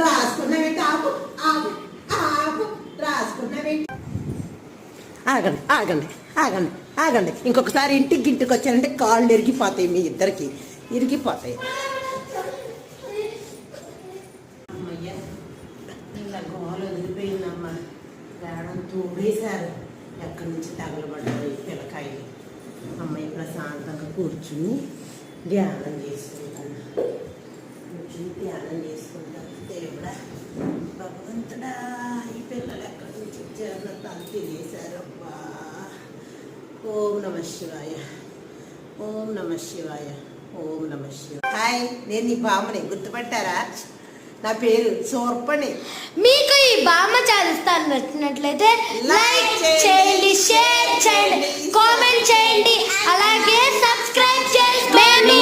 రాసుకున్నావేంటి? ఆపు ఆపు ఆపు రాసుకున్నావేంటి? ఆగండి ఆగండి ఆగండి ఆగండి. ఇంకొకసారి ఇంటికి వచ్చారంటే కాళ్ళు ఇరిగిపోతాయి, మీ ఇద్దరికి ఇరిగిపోతాయి. అమ్మయ్య, ఇలా గోలు వదిలిపోయిందమ్మా. వేడం తోడేశారు, ఎక్కడి నుంచి తగలబడ్డారు ఈ పిల్లకాయలు. అమ్మాయి ప్రశాంతంగా కూర్చుని ధ్యానం చేసుకుంటాను. ధ్యానం చేసుకుంటాను. దేవుడా, భగవంతుడా, ఈ పిల్లలు ఎక్కడి నుంచి వచ్చారో తను తినేశారబ్బా. ఓం నమ శివాయ, ఓం నమ శివాయ, ఓం నమ శివాయ. హాయ్, నేను ఈ బామ్మని గుర్తుపట్టారా? నా పేరు శూర్పణి. మీకు ఈ బామ్మ చాలిస్తాను నచ్చినట్లయితే లైక్ చేయండి, షేర్ చేయండి, కామెంట్ చేయండి, అలాగే సబ్స్క్రైబ్ చేసుకోండి.